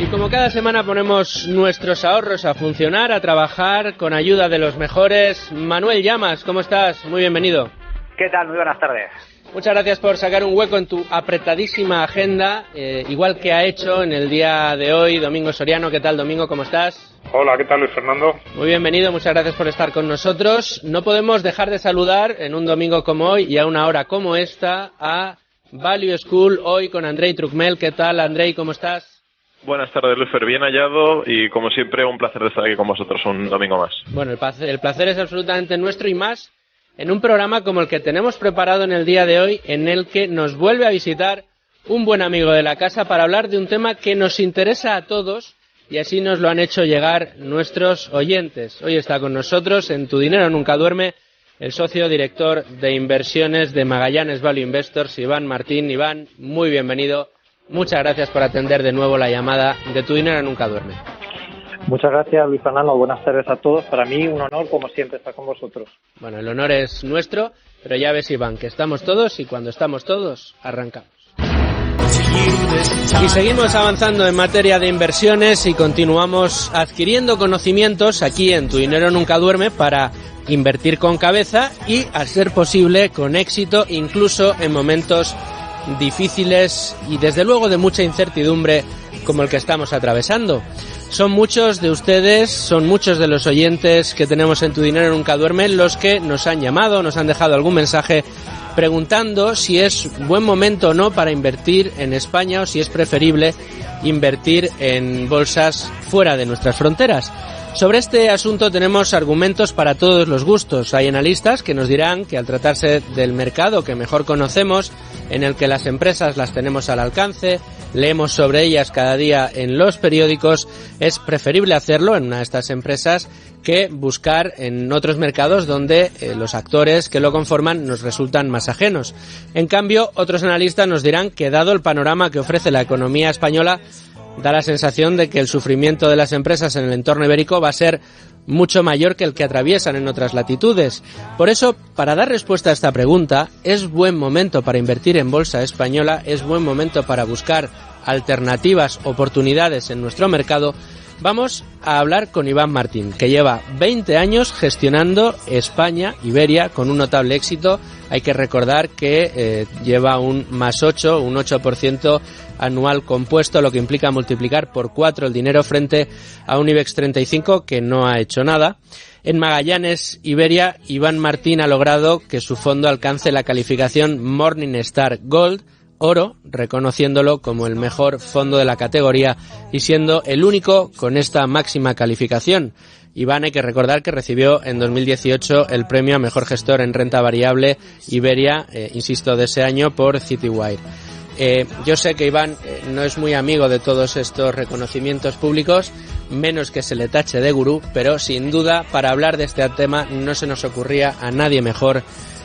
Y como cada semana ponemos nuestros ahorros a funcionar, a trabajar con ayuda de los mejores. Manuel Llamas, ¿cómo estás? Muy bienvenido. ¿Qué tal? Muy buenas tardes. Muchas gracias por sacar un hueco en tu apretadísima agenda, igual que ha hecho en el día de hoy Domingo Soriano. ¿Qué tal, Domingo? ¿Cómo estás? Hola, ¿qué tal, Luis Fernando? Muy bienvenido, muchas gracias por estar con nosotros. No podemos dejar de saludar en un domingo como hoy y a una hora como esta a Value School, hoy con Andrei Trucmel. ¿Qué tal, Andrei? ¿Cómo estás? Buenas tardes, Luisfer, bien hallado y como siempre un placer de estar aquí con vosotros un domingo más. Bueno, el placer es absolutamente nuestro y más en un programa como el que tenemos preparado en el día de hoy, en el que nos vuelve a visitar un buen amigo de la casa para hablar de un tema que nos interesa a todos y así nos lo han hecho llegar nuestros oyentes. Hoy está con nosotros en Tu Dinero Nunca Duerme el socio director de inversiones de Magallanes Value Investors, Iván Martín. Iván, muy bienvenido. Muchas gracias por atender de nuevo la llamada de Tu Dinero Nunca Duerme. Muchas gracias, Luis Fernando. Buenas tardes a todos. Para mí un honor, como siempre, estar con vosotros. Bueno, el honor es nuestro, pero ya ves, Iván, que estamos todos y cuando estamos todos, arrancamos. Y seguimos avanzando en materia de inversiones y continuamos adquiriendo conocimientos aquí en Tu Dinero Nunca Duerme para invertir con cabeza y, al ser posible, con éxito, incluso en momentos difíciles y desde luego de mucha incertidumbre como el que estamos atravesando. Son muchos de ustedes, son muchos de los oyentes que tenemos en Tu Dinero Nunca Duerme los que nos han llamado, nos han dejado algún mensaje preguntando si es buen momento o no para invertir en España o si es preferible invertir en bolsas fuera de nuestras fronteras. Sobre este asunto tenemos argumentos para todos los gustos. Hay analistas que nos dirán que al tratarse del mercado que mejor conocemos, en el que las empresas las tenemos al alcance, leemos sobre ellas cada día en los periódicos, es preferible hacerlo en una de estas empresas que buscar en otros mercados donde los actores que lo conforman nos resultan más ajenos. En cambio, otros analistas nos dirán que dado el panorama que ofrece la economía española, da la sensación de que el sufrimiento de las empresas en el entorno ibérico va a ser mucho mayor que el que atraviesan en otras latitudes. Por eso, para dar respuesta a esta pregunta, ¿es buen momento para invertir en bolsa española? ¿Es buen momento para buscar alternativas, oportunidades en nuestro mercado? Vamos a hablar con Iván Martín, que lleva 20 años gestionando España, Iberia, con un notable éxito. Hay que recordar que lleva un más 8, un 8% anual compuesto, lo que implica multiplicar por 4 el dinero frente a un IBEX 35 que no ha hecho nada. En Magallanes Iberia, Iván Martín ha logrado que su fondo alcance la calificación Morningstar Gold, oro, reconociéndolo como el mejor fondo de la categoría y siendo el único con esta máxima calificación. Iván, hay que recordar que recibió en 2018 el premio a mejor gestor en renta variable Iberia, insisto, de ese año por Citywire. Yo sé que Iván no es muy amigo de todos estos reconocimientos públicos, menos que se le tache de gurú, pero sin duda para hablar de este tema no se nos ocurría a nadie mejor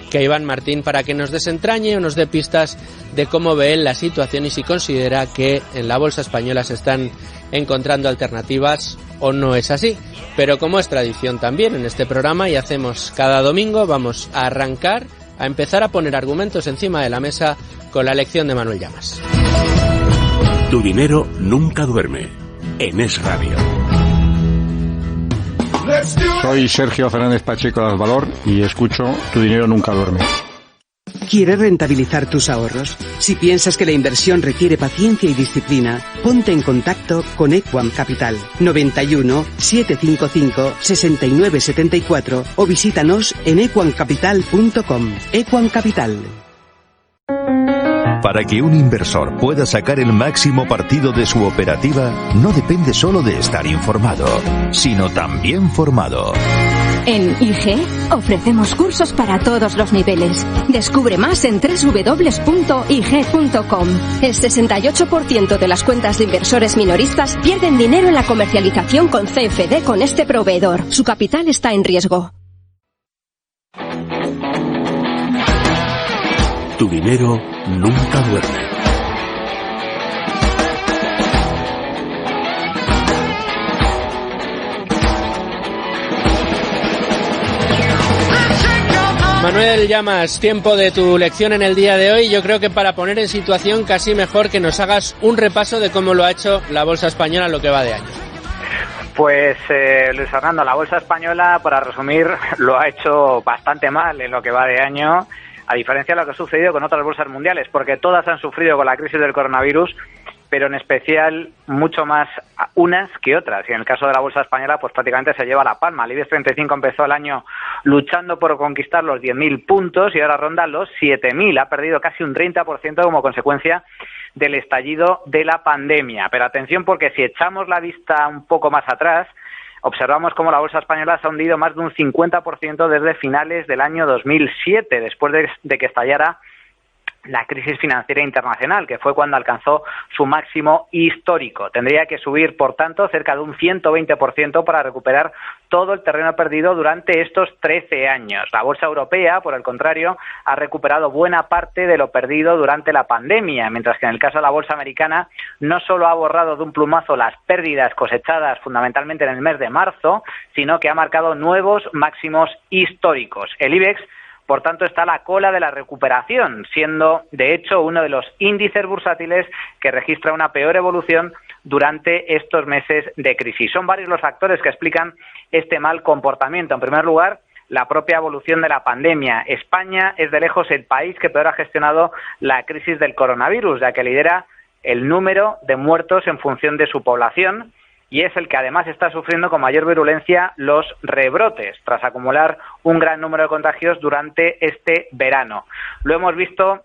que Iván Martín para que nos desentrañe o nos dé pistas de cómo ve él la situación y si considera que en la bolsa española se están encontrando alternativas o no es así. Pero como es tradición también en este programa y hacemos cada domingo, vamos a arrancar, a empezar a poner argumentos encima de la mesa con la lección de Manuel Llamas. Tu dinero nunca duerme. En Es Radio. Soy Sergio Fernández Pacheco de Valor y escucho Tu Dinero Nunca Duerme. ¿Quieres rentabilizar tus ahorros? Si piensas que la inversión requiere paciencia y disciplina, ponte en contacto con Equam Capital 91 755 69 74 o visítanos en equamcapital.com. Equam Capital. Para que un inversor pueda sacar el máximo partido de su operativa, no depende solo de estar informado, sino también formado. En IG ofrecemos cursos para todos los niveles. Descubre más en www.ig.com. El 68% de las cuentas de inversores minoristas pierden dinero en la comercialización con CFD con este proveedor. Su capital está en riesgo. Tu dinero nunca duerme. Manuel Llamas, tiempo de tu lección en el día de hoy. Yo creo que para poner en situación casi mejor que nos hagas un repaso de cómo lo ha hecho la bolsa española en lo que va de año. Pues Luis Fernando, la bolsa española, para resumir, lo ha hecho bastante mal en lo que va de año, a diferencia de lo que ha sucedido con otras bolsas mundiales, porque todas han sufrido con la crisis del coronavirus, pero en especial mucho más unas que otras. Y en el caso de la bolsa española, pues prácticamente se lleva la palma. El IBEX 35 empezó el año luchando por conquistar los 10.000 puntos y ahora ronda los 7.000. Ha perdido casi un 30% como consecuencia del estallido de la pandemia. Pero atención, porque si echamos la vista un poco más atrás, observamos cómo la bolsa española se ha hundido más de un 50% desde finales del año 2007, después de que estallara la crisis financiera internacional, que fue cuando alcanzó su máximo histórico. Tendría que subir, por tanto, cerca de un 120% para recuperar todo el terreno perdido durante estos 13 años. La bolsa europea, por el contrario, ha recuperado buena parte de lo perdido durante la pandemia, mientras que en el caso de la bolsa americana no solo ha borrado de un plumazo las pérdidas cosechadas fundamentalmente en el mes de marzo, sino que ha marcado nuevos máximos históricos. El IBEX, por tanto, está a la cola de la recuperación, siendo, de hecho, uno de los índices bursátiles que registra una peor evolución durante estos meses de crisis. Son varios los factores que explican este mal comportamiento. En primer lugar, la propia evolución de la pandemia. España es de lejos el país que peor ha gestionado la crisis del coronavirus, ya que lidera el número de muertos en función de su población, y es el que además está sufriendo con mayor virulencia los rebrotes, tras acumular un gran número de contagios durante este verano. Lo hemos visto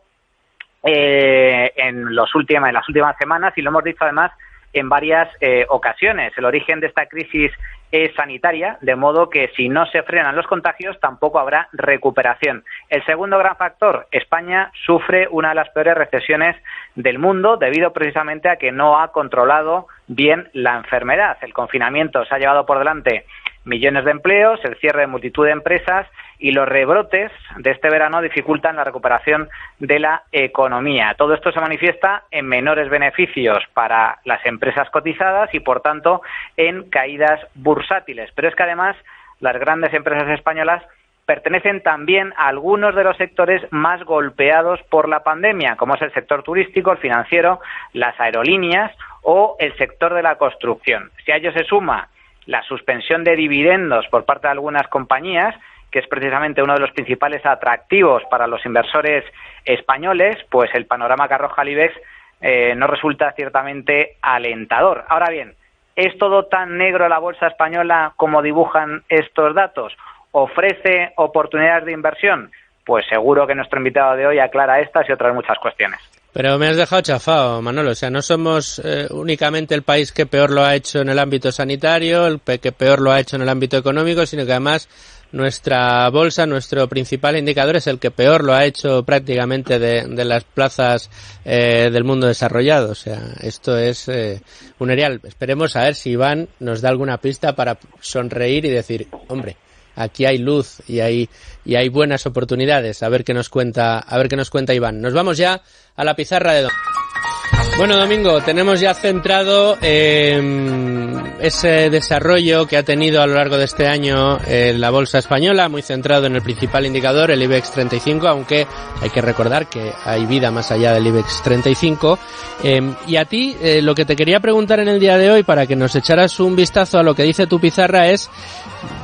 en las últimas semanas y lo hemos dicho además en varias ocasiones. El origen de esta crisis es sanitaria, de modo que si no se frenan los contagios tampoco habrá recuperación. El segundo gran factor, España sufre una de las peores recesiones del mundo debido precisamente a que no ha controlado bien la enfermedad. El confinamiento se ha llevado por delante millones de empleos, el cierre de multitud de empresas y los rebrotes de este verano dificultan la recuperación de la economía. Todo esto se manifiesta en menores beneficios para las empresas cotizadas y, por tanto, en caídas bursátiles. Pero es que además las grandes empresas españolas pertenecen también a algunos de los sectores más golpeados por la pandemia, como es el sector turístico, el financiero, las aerolíneas o el sector de la construcción. Si a ello se suma la suspensión de dividendos por parte de algunas compañías, que es precisamente uno de los principales atractivos para los inversores españoles, pues el panorama que arroja el IBEX no resulta ciertamente alentador. Ahora bien, ¿es todo tan negro la bolsa española como dibujan estos datos? ¿Ofrece oportunidades de inversión? Pues seguro que nuestro invitado de hoy aclara estas y otras muchas cuestiones. Pero me has dejado chafado, Manolo. O sea, no somos únicamente el país que peor lo ha hecho en el ámbito sanitario, el que peor lo ha hecho en el ámbito económico, sino que además nuestra bolsa, nuestro principal indicador, es el que peor lo ha hecho prácticamente de las plazas del mundo desarrollado. O sea, esto es un erial. Esperemos a ver si Iván nos da alguna pista para sonreír y decir, hombre, aquí hay luz y hay buenas oportunidades. A ver qué nos cuenta Iván. Nos vamos ya a la pizarra de Bueno, Domingo, tenemos ya centrado ese desarrollo que ha tenido a lo largo de este año la bolsa española, muy centrado en el principal indicador, el IBEX 35, aunque hay que recordar que hay vida más allá del IBEX 35. Y a ti, lo que te quería preguntar en el día de hoy, para que nos echaras un vistazo a lo que dice tu pizarra, es: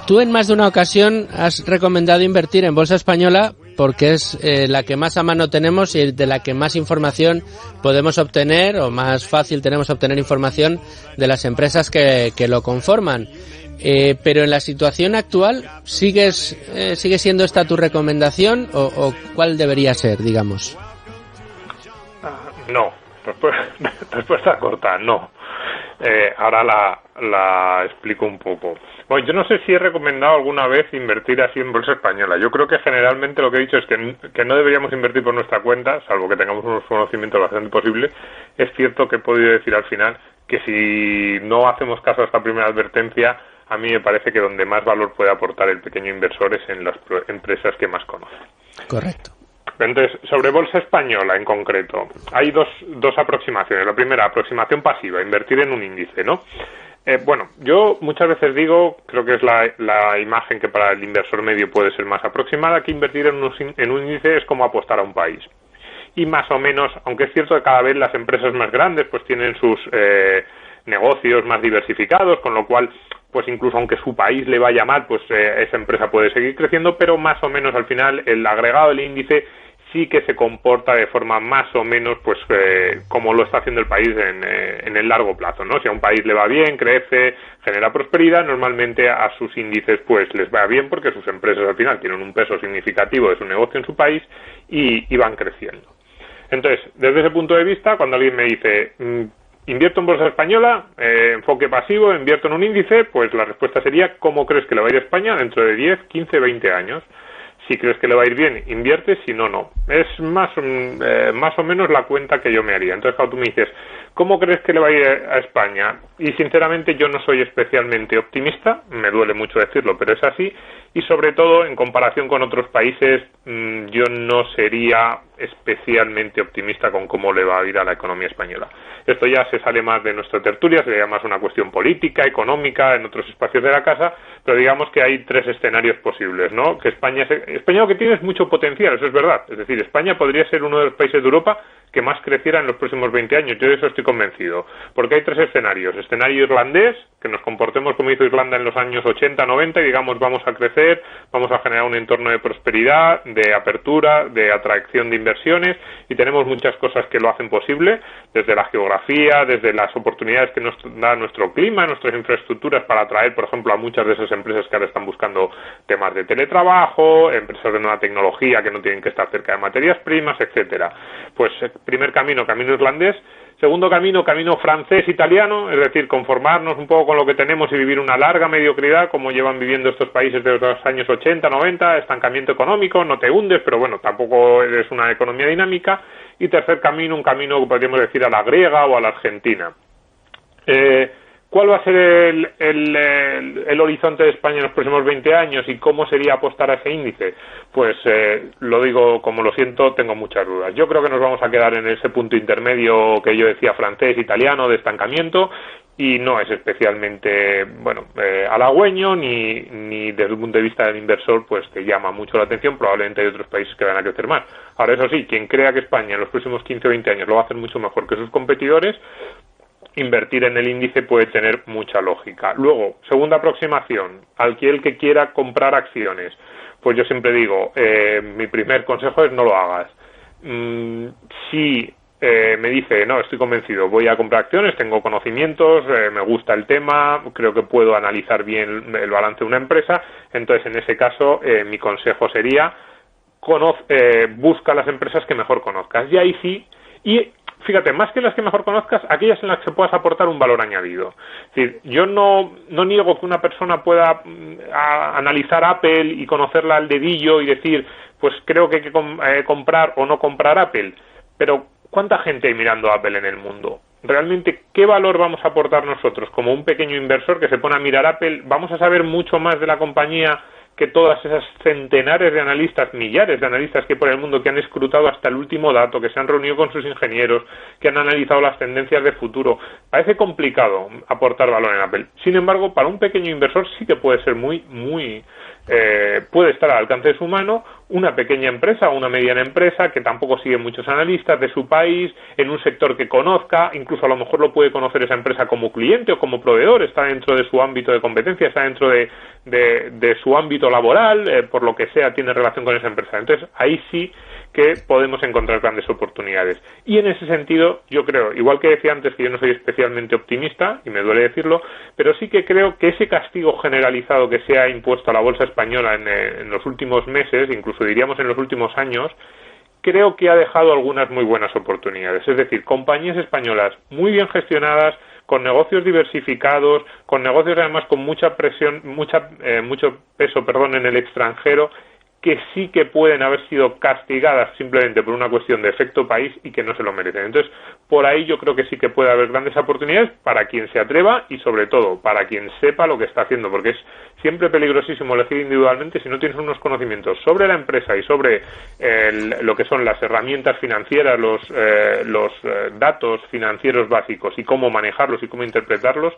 tú en más de una ocasión has recomendado invertir en bolsa española porque es la que más a mano tenemos y de la que más información podemos obtener, o más fácil tenemos obtener información de las empresas que lo conforman. Pero en la situación actual, ¿sigue siendo esta tu recomendación o cuál debería ser, digamos? No, respuesta corta, no. Ahora la explico un poco. Bueno, yo no sé si he recomendado alguna vez invertir así en bolsa española. Yo creo que generalmente lo que he dicho es que no deberíamos invertir por nuestra cuenta, salvo que tengamos unos conocimientos bastante posibles. Es cierto que he podido decir al final que si no hacemos caso a esta primera advertencia, a mí me parece que donde más valor puede aportar el pequeño inversor es en las empresas que más conoce. Correcto. Entonces, sobre bolsa española en concreto, hay dos aproximaciones. La primera, aproximación pasiva, invertir en un índice, ¿no? Bueno, yo muchas veces digo, creo que es la imagen que para el inversor medio puede ser más aproximada, que invertir en un índice es como apostar a un país. Y más o menos, aunque es cierto que cada vez las empresas más grandes pues tienen sus negocios más diversificados, con lo cual pues incluso aunque su país le vaya mal, pues esa empresa puede seguir creciendo, pero más o menos al final el agregado del índice sí que se comporta de forma más o menos pues como lo está haciendo el país en el largo plazo, ¿no? Si a un país le va bien, crece, genera prosperidad, normalmente a sus índices pues les va bien porque sus empresas al final tienen un peso significativo de su negocio en su país y van creciendo. Entonces, desde ese punto de vista, cuando alguien me dice invierto en bolsa española, enfoque pasivo, invierto en un índice, pues la respuesta sería ¿cómo crees que le va a ir a España dentro de 10, 15, 20 años? Si crees que le va a ir bien, invierte, si no, no. Es más o menos la cuenta que yo me haría. Entonces, cuando tú me dices, ¿cómo crees que le va a ir a España? Y sinceramente yo no soy especialmente optimista, me duele mucho decirlo, pero es así. Y sobre todo, en comparación con otros países, yo no sería especialmente optimista con cómo le va a ir a la economía española. Esto ya se sale más de nuestra tertulia, sería más una cuestión política, económica, en otros espacios de la casa, pero digamos que hay tres escenarios posibles, ¿no? Que España lo que tiene es mucho potencial, eso es verdad. Es decir, España podría ser uno de los países de Europa que más creciera en los próximos 20 años. Yo de eso estoy convencido. Porque hay tres escenarios. Escenario irlandés, que nos comportemos como hizo Irlanda en los años 80, 90 y digamos vamos a crecer, vamos a generar un entorno de prosperidad, de apertura, de atracción de inversiones y tenemos muchas cosas que lo hacen posible, desde la geografía, desde las oportunidades que nos da nuestro clima, nuestras infraestructuras para atraer, por ejemplo, a muchas de esas empresas que ahora están buscando temas de teletrabajo, empresas de nueva tecnología que no tienen que estar cerca de materias primas, etcétera. Pues primer camino irlandés. Segundo camino francés-italiano, es decir, conformarnos un poco con lo que tenemos y vivir una larga mediocridad, como llevan viviendo estos países desde los años 80, 90, estancamiento económico, no te hundes, pero bueno, tampoco eres una economía dinámica. Y tercer camino, un camino que podríamos decir a la griega o a la argentina. ¿Cuál va a ser el horizonte de España en los próximos 20 años y cómo sería apostar a ese índice? Pues lo digo como lo siento, tengo muchas dudas. Yo creo que nos vamos a quedar en ese punto intermedio que yo decía francés, italiano, de estancamiento y no es especialmente halagüeño ni desde el punto de vista del inversor pues te llama mucho la atención. Probablemente hay otros países que van a crecer más. Ahora, eso sí, quien crea que España en los próximos 15 o 20 años lo va a hacer mucho mejor que sus competidores, invertir en el índice puede tener mucha lógica. Luego, segunda aproximación, aquel que quiera comprar acciones. Pues yo siempre digo, mi primer consejo es no lo hagas. Si me dice, no, estoy convencido, voy a comprar acciones, tengo conocimientos, me gusta el tema, creo que puedo analizar bien el balance de una empresa, entonces en ese caso mi consejo sería, busca las empresas que mejor conozcas. Y ahí sí, y fíjate, más que las que mejor conozcas, aquellas en las que puedas aportar un valor añadido. Es decir, yo no niego que una persona pueda analizar Apple y conocerla al dedillo y decir, pues creo que hay que comprar o no comprar Apple, pero ¿cuánta gente hay mirando Apple en el mundo? Realmente, ¿qué valor vamos a aportar nosotros como un pequeño inversor que se pone a mirar Apple? ¿Vamos a saber mucho más de la compañía que todas esas centenares de analistas, millares de analistas que hay por el mundo que han escrutado hasta el último dato, que se han reunido con sus ingenieros, que han analizado las tendencias de futuro? Parece complicado aportar valor en Apple. Sin embargo, para un pequeño inversor sí que puede ser puede estar al alcance de su mano una pequeña empresa o una mediana empresa que tampoco sigue muchos analistas de su país, en un sector que conozca, incluso a lo mejor lo puede conocer esa empresa como cliente o como proveedor, está dentro de su ámbito de competencia, está dentro de su ámbito laboral, por lo que sea, tiene relación con esa empresa. Entonces, ahí sí que podemos encontrar grandes oportunidades. Y en ese sentido, yo creo, igual que decía antes que yo no soy especialmente optimista, y me duele decirlo, pero sí que creo que ese castigo generalizado que se ha impuesto a la bolsa española en los últimos meses, incluso diríamos en los últimos años, creo que ha dejado algunas muy buenas oportunidades. Es decir, compañías españolas muy bien gestionadas, con negocios diversificados, con negocios además con mucho peso en el extranjero, que sí que pueden haber sido castigadas simplemente por una cuestión de efecto país y que no se lo merecen. Entonces, por ahí yo creo que sí que puede haber grandes oportunidades para quien se atreva y sobre todo para quien sepa lo que está haciendo, porque es siempre peligrosísimo elegir individualmente si no tienes unos conocimientos sobre la empresa y sobre lo que son las herramientas financieras, los datos financieros básicos y cómo manejarlos y cómo interpretarlos.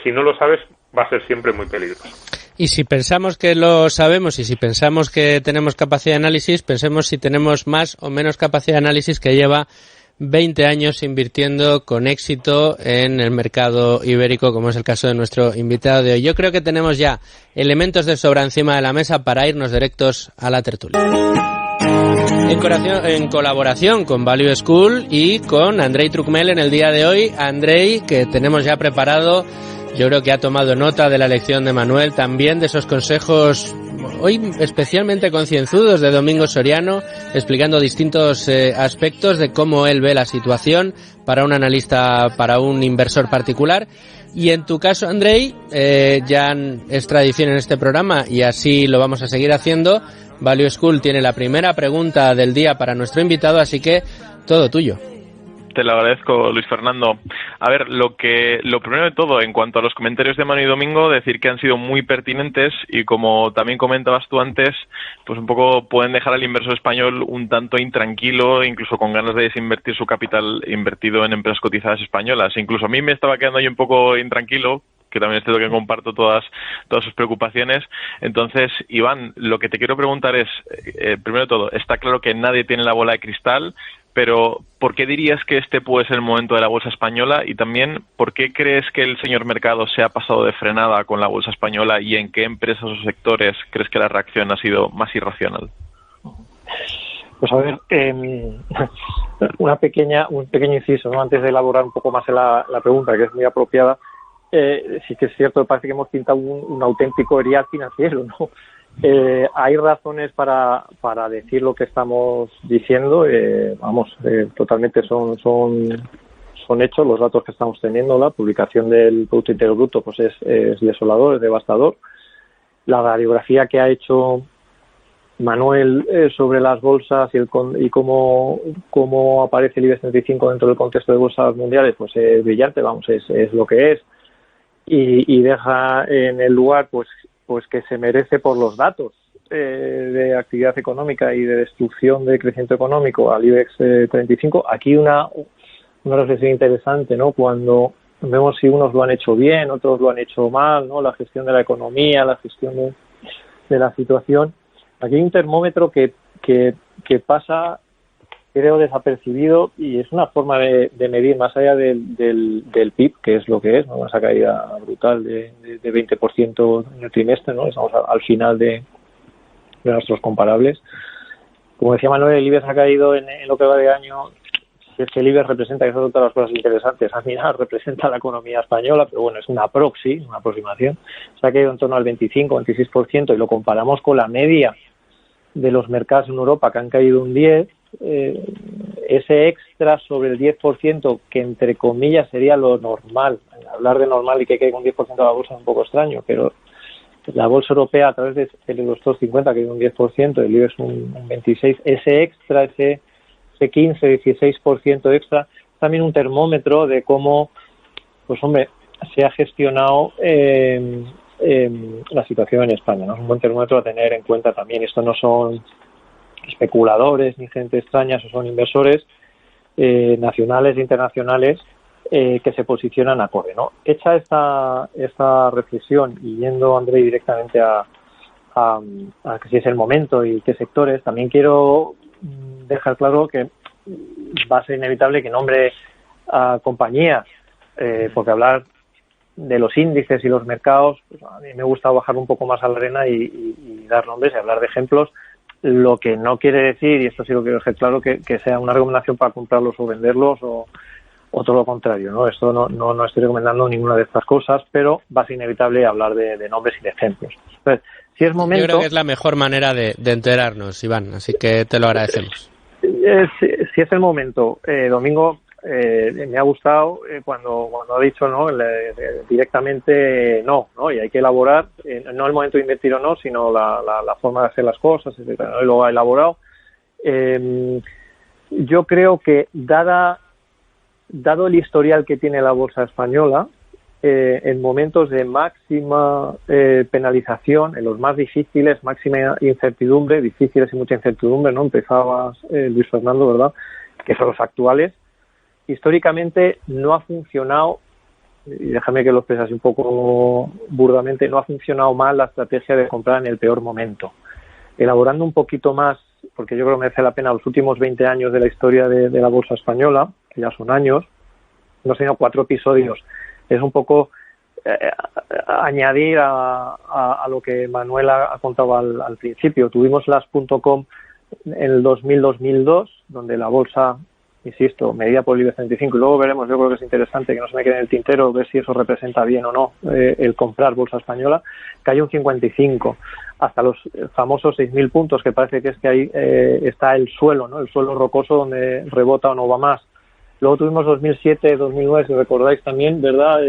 Si no lo sabes, va a ser siempre muy peligroso. Y si pensamos que lo sabemos y si pensamos que tenemos capacidad de análisis, pensemos si tenemos más o menos capacidad de análisis que lleva 20 años invirtiendo con éxito en el mercado ibérico, como es el caso de nuestro invitado de hoy. Yo creo que tenemos ya elementos de sobra encima de la mesa para irnos directos a la tertulia. En colaboración con Value School y con Andrei Trucmel en el día de hoy. Andrei, que tenemos ya preparado, yo creo que ha tomado nota de la lección de Manuel, también de esos consejos hoy especialmente concienzudos de Domingo Soriano, explicando distintos aspectos de cómo él ve la situación para un analista, para un inversor particular. Y en tu caso, Andrei, ya es tradición en este programa y así lo vamos a seguir haciendo. Value School tiene la primera pregunta del día para nuestro invitado, así que todo tuyo. Te lo agradezco, Luis Fernando. A ver, lo primero de todo, en cuanto a los comentarios de Manu y Domingo, decir que han sido muy pertinentes y como también comentabas tú antes, pues un poco pueden dejar al inversor español un tanto intranquilo, incluso con ganas de desinvertir su capital invertido en empresas cotizadas españolas. Incluso a mí me estaba quedando ahí un poco intranquilo, que también es cierto que comparto todas sus preocupaciones. Entonces, Iván, lo que te quiero preguntar es, primero de todo, está claro que nadie tiene la bola de cristal, pero ¿por qué dirías que este puede ser el momento de la bolsa española? Y también, ¿por qué crees que el señor mercado se ha pasado de frenada con la bolsa española y en qué empresas o sectores crees que la reacción ha sido más irracional? Pues a ver, un pequeño inciso, ¿no? Antes de elaborar un poco más la pregunta, que es muy apropiada. Sí que es cierto, parece que hemos pintado un auténtico erial financiero, ¿no? Hay razones para decir lo que estamos diciendo, totalmente son hechos los datos que estamos teniendo. La publicación del Producto Interior Bruto pues es desolador, es devastador. La radiografía que ha hecho Manuel sobre las bolsas y cómo aparece el IBEX 35 dentro del contexto de bolsas mundiales, pues es brillante, es lo que es. Y deja en el lugar pues que se merece por los datos de actividad económica y de destrucción de crecimiento económico al IBEX 35. Aquí una reflexión interesante, ¿no? Cuando vemos si unos lo han hecho bien, otros lo han hecho mal, ¿no? La gestión de la economía, la gestión de la situación. Aquí hay un termómetro que pasa, creo, desapercibido, y es una forma de medir más allá del PIB, que es lo que es, ¿no? Una caída brutal de 20% en el trimestre, ¿no? Estamos al final de nuestros comparables. Como decía Manuel, el IBEX ha caído en lo que va de año. Si es que el IBEX representa, que son todas las cosas interesantes a mirar, representa la economía española, pero bueno, es una aproximación. Se ha caído en torno al 25-26% y lo comparamos con la media de los mercados en Europa, que han caído un 10%. Ese extra sobre el 10%, que entre comillas sería lo normal, hablar de normal y que caiga un 10% de la bolsa es un poco extraño, pero la bolsa europea a través del Eurostoxx 50 que hay un 10%, el IBEX un 26%, ese extra, ese 15-16% extra, es también un termómetro de cómo, pues hombre, se ha gestionado la situación en España, ¿no? Es un buen termómetro a tener en cuenta también. Esto no son especuladores ni gente extraña, son inversores nacionales e internacionales que se posicionan acorde, ¿no? Hecha esta reflexión y yendo, Andrei, directamente a que si es el momento y qué sectores, también quiero dejar claro que va a ser inevitable que nombre a compañías, porque hablar de los índices y los mercados, pues a mí me gusta bajar un poco más a la arena y dar nombres y hablar de ejemplos, lo que no quiere decir, y esto sí lo quiero dejar claro, que sea una recomendación para comprarlos o venderlos o todo lo contrario, ¿no? Esto no estoy recomendando ninguna de estas cosas, pero va a ser inevitable hablar de nombres y de ejemplos. Entonces, si es momento... Yo creo que es la mejor manera de enterarnos, Iván, así que te lo agradecemos. Si es el momento, Domingo me ha gustado cuando ha dicho no directamente no, y hay que elaborar, no el momento de invertir o no, sino la forma de hacer las cosas, etcétera, ¿no? Y luego ha elaborado. Yo creo que dado el historial que tiene la bolsa española, en momentos de máxima penalización, en los más difíciles, máxima incertidumbre, difíciles y mucha incertidumbre, ¿no? Empezaba Luis Fernando, ¿verdad?, que son los actuales, históricamente no ha funcionado, y déjame que lo exprese así un poco burdamente, no ha funcionado mal la estrategia de comprar en el peor momento. Elaborando un poquito más, porque yo creo que merece la pena, los últimos 20 años de la historia de la bolsa española, que ya son años, hemos tenido 4 episodios. Es un poco añadir a lo que Manuel ha contado al principio. Tuvimos las .com en el 2000-2002, donde la bolsa, insisto, medida por el IBEX 35, y luego veremos, yo creo que es interesante que no se me quede en el tintero ver si eso representa bien o no el comprar bolsa española, cayó un 55 hasta los famosos 6.000 puntos, que parece que es que ahí está el suelo, ¿no? El suelo rocoso donde rebota o no va más. Luego tuvimos 2007, 2009, si recordáis también, ¿verdad?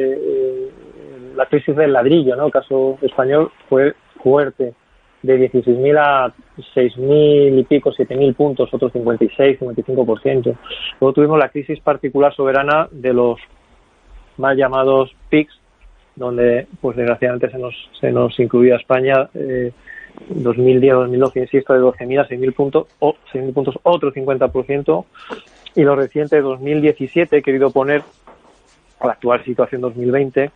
La crisis del ladrillo, ¿no? El caso español fue fuerte, de 16.000 a 6.000 y pico, 7.000 puntos, otros 56, 55%. Luego tuvimos la crisis particular soberana de los mal llamados PICs, donde, pues desgraciadamente se nos incluía España, 2010, 2012, insisto, de 12.000 a 6.000 puntos, otro 50%. Y lo reciente, 2017, he querido poner a la actual situación 2020,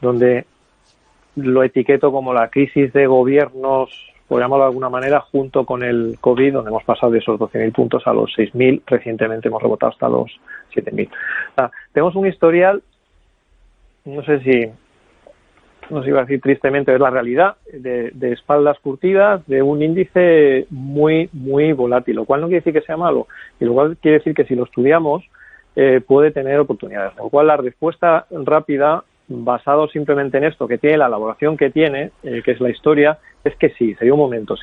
donde lo etiqueto como la crisis de gobiernos, por llamarlo de alguna manera, junto con el COVID, donde hemos pasado de esos 12.000 puntos a los 6.000, recientemente hemos rebotado hasta los 7.000. O sea, tenemos un historial, no sé si iba a decir tristemente, es la realidad, de espaldas curtidas, de un índice muy, muy volátil, lo cual no quiere decir que sea malo, y lo cual quiere decir que si lo estudiamos puede tener oportunidades. Lo cual la respuesta rápida, basado simplemente en esto, que tiene la elaboración que tiene, que es la historia, es que sí, sería un momento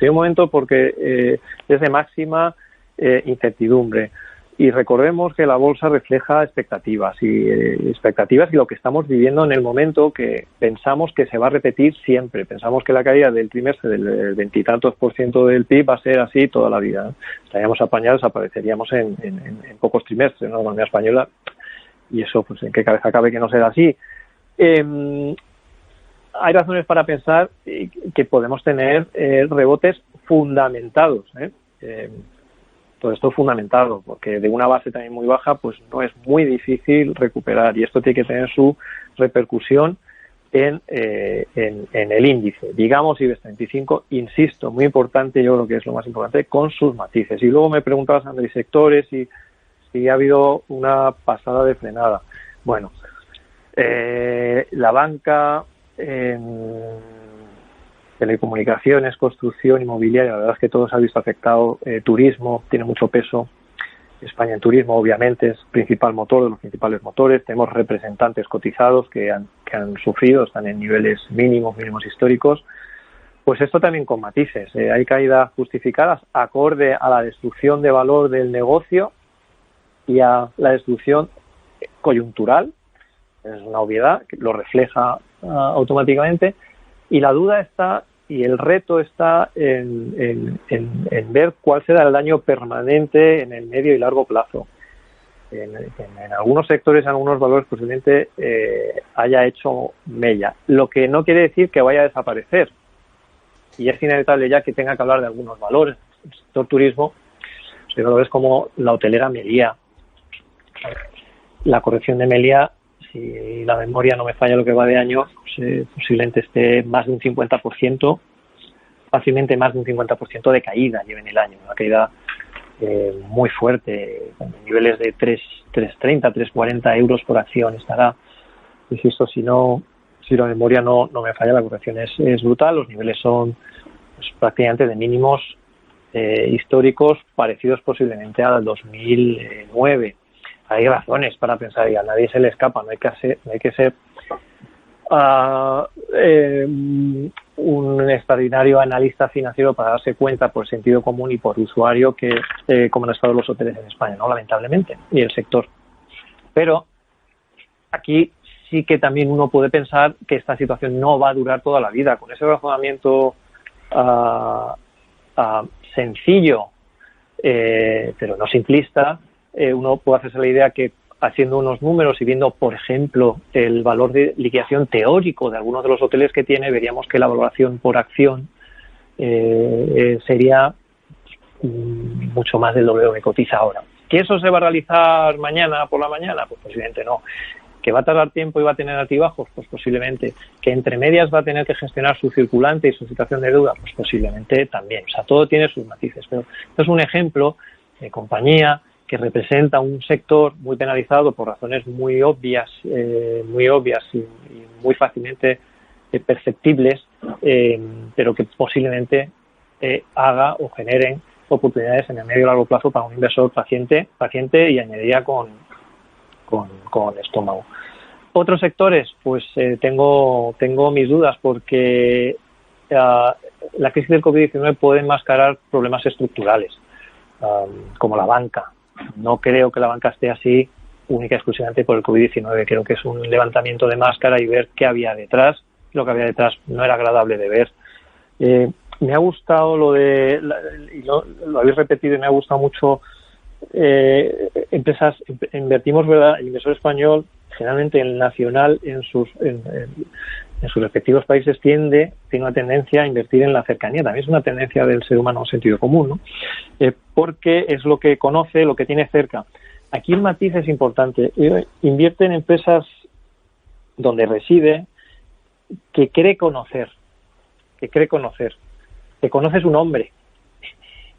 porque es de máxima incertidumbre. Y recordemos que la bolsa refleja expectativas y lo que estamos viviendo en el momento, que pensamos que se va a repetir siempre. Pensamos que la caída del trimestre del 20 y tantos % del PIB va a ser así toda la vida, ¿no? Estaríamos apañados, apareceríamos en pocos trimestres, ¿no? La economía española, y eso, pues en qué cabeza cabe que no sea así. Hay razones para pensar que podemos tener rebotes fundamentados, todo esto fundamentado, porque de una base también muy baja, pues no es muy difícil recuperar, y esto tiene que tener su repercusión en el índice, digamos IBEX 35, insisto, muy importante, yo creo que es lo más importante, con sus matices. Y luego me preguntabas, Andrés, sectores, si ha habido una pasada de frenada. Bueno, la banca, telecomunicaciones, construcción, inmobiliaria, la verdad es que todo se ha visto afectado. Turismo tiene mucho peso. España en turismo, obviamente, es principal motor de los principales motores. Tenemos representantes cotizados que han sufrido, están en niveles mínimos históricos. Pues esto también con matices. Hay caídas justificadas acorde a la destrucción de valor del negocio y a la destrucción coyuntural. Es una obviedad, que lo refleja automáticamente. Y la duda está, y el reto está en ver cuál será el daño permanente en el medio y largo plazo. En algunos sectores, en algunos valores, posiblemente haya hecho mella. Lo que no quiere decir que vaya a desaparecer. Y es inevitable ya que tenga que hablar de algunos valores. El sector turismo, valores como la hotelera Meliá. La corrección de Meliá, si la memoria no me falla lo que va de año, pues, posiblemente esté más de un 50%, fácilmente más de un 50% de caída lleva en el año. Una caída muy fuerte, con niveles de 3.30, 3.40 euros por acción estará. Insisto, si la memoria no me falla, la corrección es brutal. Los niveles son pues, prácticamente de mínimos históricos parecidos posiblemente al 2009. Hay razones para pensar, y a nadie se le escapa, no hay que ser un extraordinario analista financiero para darse cuenta por sentido común y por usuario que cómo han estado los hoteles en España, ¿no? Lamentablemente, y el sector. Pero aquí sí que también uno puede pensar que esta situación no va a durar toda la vida. Con ese razonamiento sencillo, pero no simplista, uno puede hacerse la idea que haciendo unos números y viendo, por ejemplo, el valor de liquidación teórico de algunos de los hoteles que tiene, veríamos que la valoración por acción sería mucho más del doble de lo que cotiza ahora. ¿Que eso se va a realizar mañana por la mañana? Pues posiblemente no. ¿Que va a tardar tiempo y va a tener altibajos? Pues posiblemente. ¿Que entre medias va a tener que gestionar su circulante y su situación de deuda? Pues posiblemente también. O sea, todo tiene sus matices. Pero esto es un ejemplo de compañía que representa un sector muy penalizado por razones muy obvias y muy fácilmente perceptibles, pero que posiblemente haga o generen oportunidades en el medio y largo plazo para un inversor paciente y añadiría con estómago. Otros sectores, pues tengo mis dudas porque la crisis del COVID-19 puede enmascarar problemas estructurales, como la banca. No creo que la banca esté así única y exclusivamente por el COVID-19. Creo que es un levantamiento de máscara y ver qué había detrás. Lo que había detrás no era agradable de ver. Me ha gustado lo lo habéis repetido y me ha gustado mucho. Empresas, invertimos, ¿verdad? El inversor español, generalmente el nacional, en sus respectivos países tiene una tendencia a invertir en la cercanía. También es una tendencia del ser humano en sentido común, ¿no? Porque es lo que conoce, lo que tiene cerca. Aquí el matiz es importante. Invierte en empresas donde reside, que cree conocer, que conoce su nombre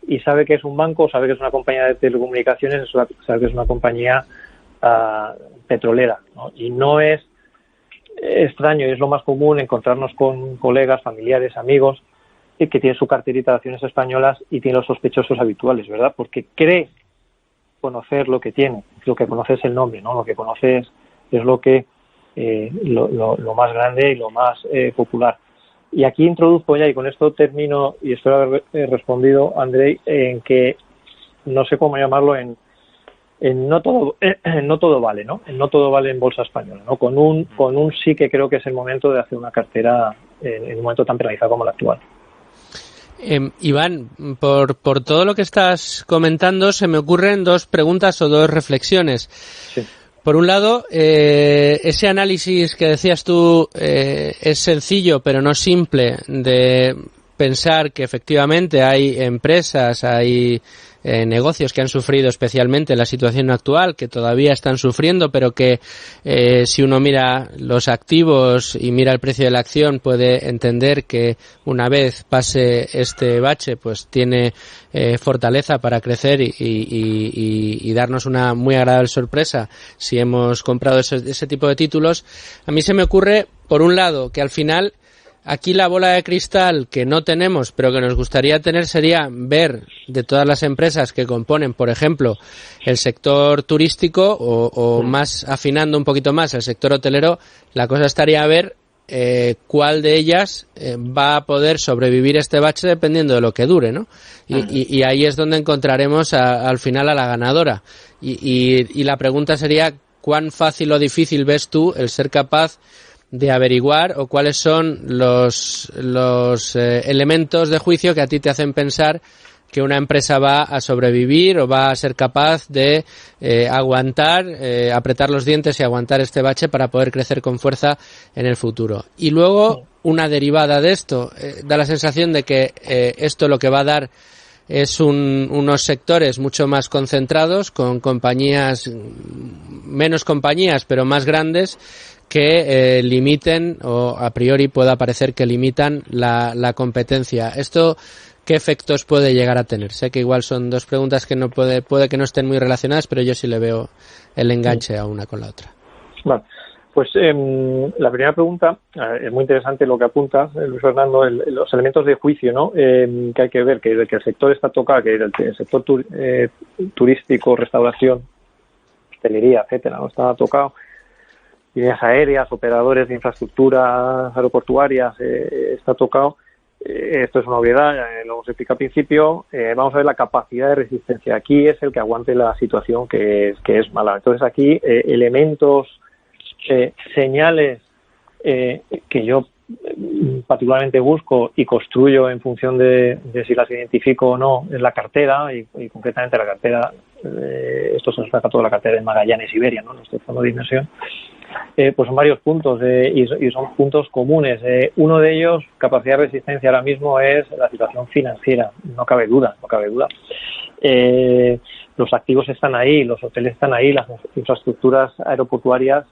y sabe que es un banco, sabe que es una compañía de telecomunicaciones, sabe que es una compañía petrolera, ¿no? Y no es extraño, y es lo más común encontrarnos con colegas, familiares, amigos que tienen su carterita de acciones españolas y tienen los sospechosos habituales, ¿verdad? Porque cree conocer lo que tiene, lo que conoce es el nombre, ¿no? Lo que conoce es lo que lo más grande y lo más popular. Y aquí introduzco ya, y con esto termino, y espero haber respondido, Andrei, en que no sé cómo llamarlo, en no todo vale, ¿no? En no todo vale en bolsa española, ¿no? Con un sí que creo que es el momento de hacer una cartera en un momento tan penalizado como el actual. Iván, por todo lo que estás comentando, se me ocurren dos preguntas o dos reflexiones. Sí. Por un lado, ese análisis que decías tú es sencillo pero no simple, de pensar que efectivamente hay empresas, hay negocios que han sufrido especialmente la situación actual, que todavía están sufriendo, pero que si uno mira los activos y mira el precio de la acción puede entender que una vez pase este bache pues tiene fortaleza para crecer y darnos una muy agradable sorpresa si hemos comprado ese tipo de títulos. A mí se me ocurre, por un lado, que al final aquí la bola de cristal que no tenemos, pero que nos gustaría tener, sería ver de todas las empresas que componen, por ejemplo, el sector turístico o más afinando un poquito más el sector hotelero, la cosa estaría a ver cuál de ellas va a poder sobrevivir este bache dependiendo de lo que dure, ¿no? Y ahí es donde encontraremos al final a la ganadora. Y la pregunta sería, ¿cuán fácil o difícil ves tú el ser capaz de averiguar o cuáles son los elementos de juicio que a ti te hacen pensar que una empresa va a sobrevivir o va a ser capaz de aguantar, apretar los dientes y aguantar este bache para poder crecer con fuerza en el futuro? Y luego, una derivada de esto, da la sensación de que esto lo que va a dar es unos sectores mucho más concentrados, con menos compañías, pero más grandes, que limiten, o a priori pueda parecer que limitan la competencia. ¿Esto qué efectos puede llegar a tener? Sé que igual son dos preguntas que no puede que no estén muy relacionadas, pero yo sí le veo el enganche a una con la otra. Vale. Pues la primera pregunta, es muy interesante lo que apunta Luis Fernando, los elementos de juicio, ¿no? Que hay que ver, que el sector está tocado, que el sector turístico, restauración, hostelería, etcétera, no está tocado. Líneas aéreas, operadores de infraestructuras aeroportuarias, está tocado. esto es una obviedad, lo hemos explicado al principio. Vamos a ver la capacidad de resistencia. Aquí es el que aguante la situación que es mala. Entonces aquí elementos, señales que yo particularmente busco y construyo en función de si las identifico o no, es la cartera y concretamente la cartera, esto se nos trata toda la cartera de Magallanes-Iberia, ¿no? Nuestro fondo de inversión. Pues son varios puntos y son puntos comunes. Uno de ellos, capacidad de resistencia ahora mismo, es la situación financiera, no cabe duda. Los activos están ahí, los hoteles están ahí, las infraestructuras aeroportuarias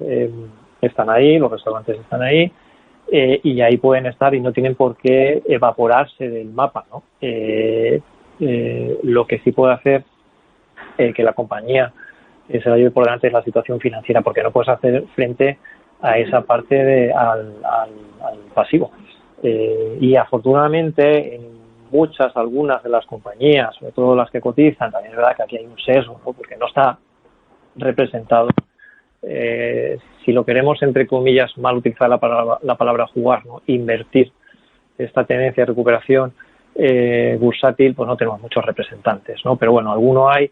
están ahí, los restaurantes están ahí, y ahí pueden estar y no tienen por qué evaporarse del mapa, ¿no? Lo que sí puede hacer que la compañía se la lleve por delante es la situación financiera, porque no puedes hacer frente a esa parte al pasivo. Y afortunadamente en algunas de las compañías, sobre todo las que cotizan, también es verdad que aquí hay un sesgo, ¿no? Porque no está representado. Si lo queremos, entre comillas, mal utilizar la palabra jugar, ¿no? Invertir esta tendencia de recuperación bursátil, pues no tenemos muchos representantes, ¿no? Pero bueno, alguno hay.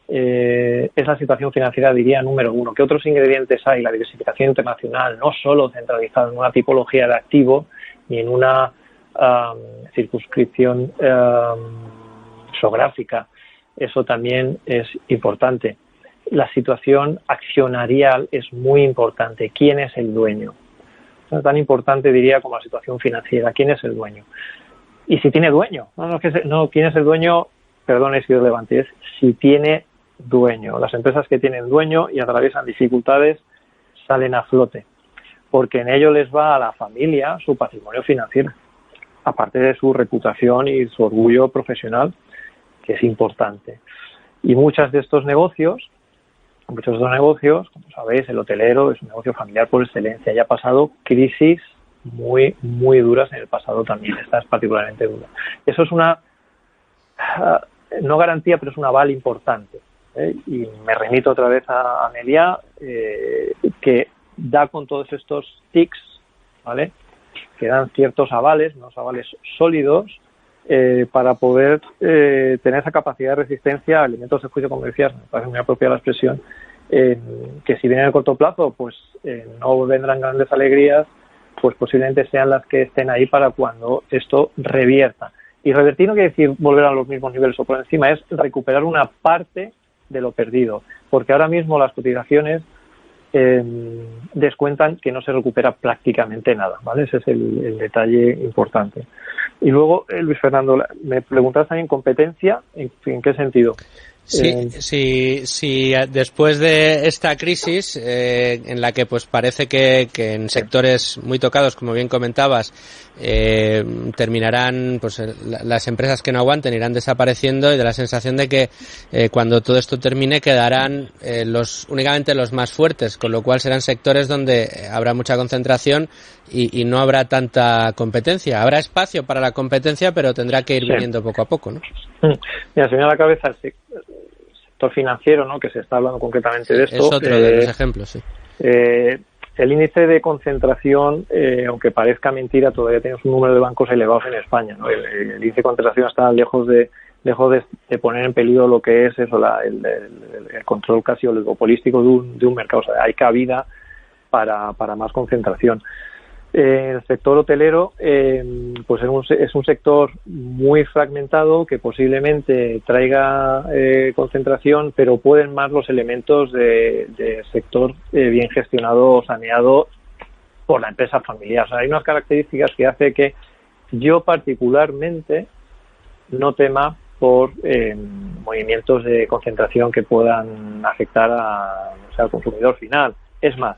Es la situación financiera, diría, número uno. ¿Qué otros ingredientes hay? La diversificación internacional, no solo centralizada en una tipología de activo ni en una circunscripción geográfica. Eso también es importante. La situación accionarial es muy importante. ¿Quién es el dueño? No es tan importante, diría, como la situación financiera. ¿Quién es el dueño? Y si tiene dueño. No, ¿quién es el dueño? Perdón, es irrelevante. Es si tiene dueño. Las empresas que tienen dueño y atraviesan dificultades salen a flote, porque en ello les va a la familia su patrimonio financiero, aparte de su reputación y su orgullo profesional, que es importante. Y muchos de estos negocios, como sabéis, el hotelero es un negocio familiar por excelencia y ha pasado crisis muy, muy duras en el pasado también. Esta es particularmente dura. Eso es una no garantía, pero es un aval importante. Y me remito otra vez a Amelia, que da con todos estos tics, ¿vale? Que dan ciertos avales, unos avales sólidos, para poder tener esa capacidad de resistencia a elementos de juicio comercial. Me parece muy apropiada la expresión, que si vienen a corto plazo, pues no vendrán grandes alegrías, pues posiblemente sean las que estén ahí para cuando esto revierta. Y revertir no quiere decir volver a los mismos niveles o por encima, es recuperar una parte de lo perdido, porque ahora mismo las cotizaciones descuentan que no se recupera prácticamente nada, ¿vale? Ese es el detalle importante. Y luego, Luis Fernando, me preguntas también competencia, ¿en qué sentido? Sí, después de esta crisis en la que pues parece que en sectores muy tocados, como bien comentabas, terminarán, pues las empresas que no aguanten irán desapareciendo, y de la sensación de que cuando todo esto termine quedarán únicamente los más fuertes, con lo cual serán sectores donde habrá mucha concentración y no habrá tanta competencia. Habrá espacio para la competencia, pero tendrá que ir viniendo poco a poco, ¿no? Mira, se me viene a la cabeza el sector financiero, ¿no? Que se está hablando concretamente de esto. Es otro de los ejemplos, sí. El índice de concentración, aunque parezca mentira, todavía tenemos un número de bancos elevados en España, ¿no? El índice de concentración está lejos de poner en peligro lo que es eso, el control casi oligopolístico de un mercado. O sea, hay cabida para más concentración. El sector hotelero pues es un sector muy fragmentado que posiblemente traiga concentración, pero pueden más los elementos de sector bien gestionado o saneado por la empresa familiar. O sea, hay unas características que hace que yo particularmente no tema por movimientos de concentración que puedan afectar al consumidor final. Es más,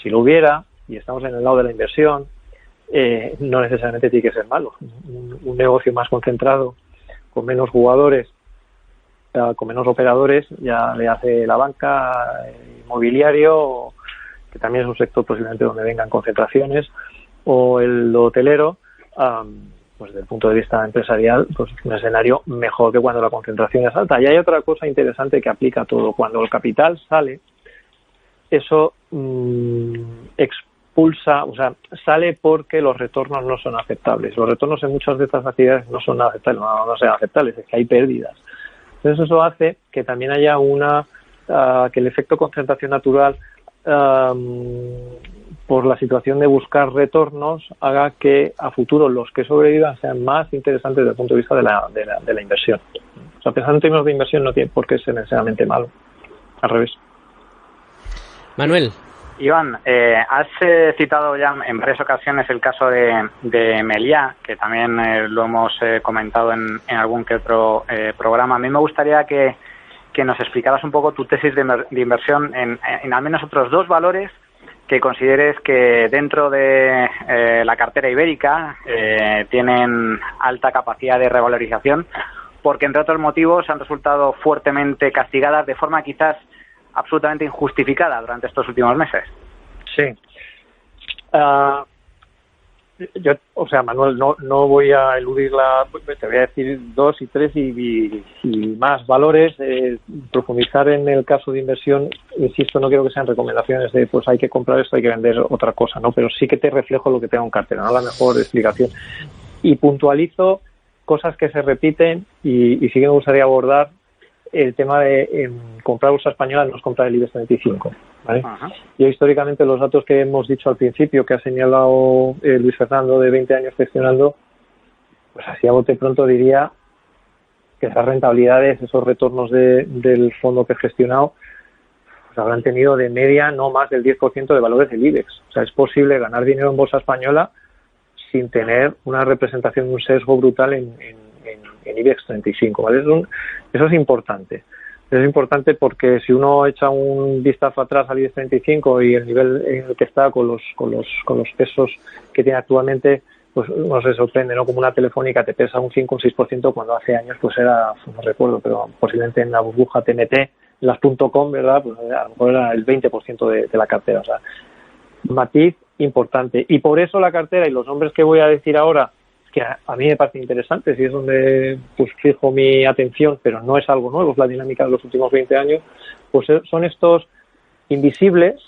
si lo hubiera, y estamos en el lado de la inversión, no necesariamente tiene que ser malo. Un negocio más concentrado, con menos jugadores, con menos operadores, ya le hace la banca, inmobiliario, que también es un sector posiblemente donde vengan concentraciones, o el hotelero, pues desde el punto de vista empresarial, pues un escenario mejor que cuando la concentración es alta. Y hay otra cosa interesante que aplica a todo. Cuando el capital sale, eso impulsa, o sea, sale porque los retornos no son aceptables. Los retornos en muchas de estas actividades no son aceptables, no son aceptables, es que hay pérdidas. Entonces eso hace que también haya que el efecto concentración natural por la situación de buscar retornos haga que a futuro los que sobrevivan sean más interesantes desde el punto de vista de la inversión. O sea, pensando en términos de inversión no tiene por qué ser necesariamente malo, al revés. Manuel. Iván, has citado ya en varias ocasiones el caso de Meliá, que también lo hemos comentado en algún que otro programa. A mí me gustaría que nos explicaras un poco tu tesis de inversión en al menos otros dos valores que consideres que dentro de la cartera ibérica tienen alta capacidad de revalorización, porque entre otros motivos han resultado fuertemente castigadas de forma quizás absolutamente injustificada durante estos últimos meses. Sí. Manuel, no voy a eludir te voy a decir 2 y 3 y más valores. Profundizar en el caso de inversión, insisto, no quiero que sean recomendaciones de pues hay que comprar esto, hay que vender otra cosa, ¿no? Pero sí que te reflejo lo que tengo en cartera, ¿no? La mejor explicación. Y puntualizo cosas que se repiten y sí que me gustaría abordar el tema de comprar bolsa española no es comprar el IBEX 35, ¿vale? Uh-huh. Yo históricamente los datos que hemos dicho al principio, que ha señalado Luis Fernando de 20 años gestionando, pues así a bote pronto diría que esas rentabilidades, esos retornos del fondo que he gestionado, pues habrán tenido de media no más del 10% de valores del IBEX. O sea, es posible ganar dinero en bolsa española sin tener una representación de un sesgo brutal en IBEX 35, ¿vale? Eso es importante. Eso es importante porque si uno echa un vistazo atrás al IBEX 35 y el nivel en el que está con los pesos que tiene actualmente, pues uno se sorprende, ¿no? Como una Telefónica te pesa un 5 o un 6% cuando hace años pues era, no recuerdo, pero posiblemente en la burbuja TMT, en las .com, ¿verdad? Pues a lo mejor era el 20% de la cartera. O sea, matiz importante. Y por eso la cartera y los nombres que voy a decir ahora, que a mí me parece interesante, y es donde pues fijo mi atención, pero no es algo nuevo, es la dinámica de los últimos 20 años, pues son estos invisibles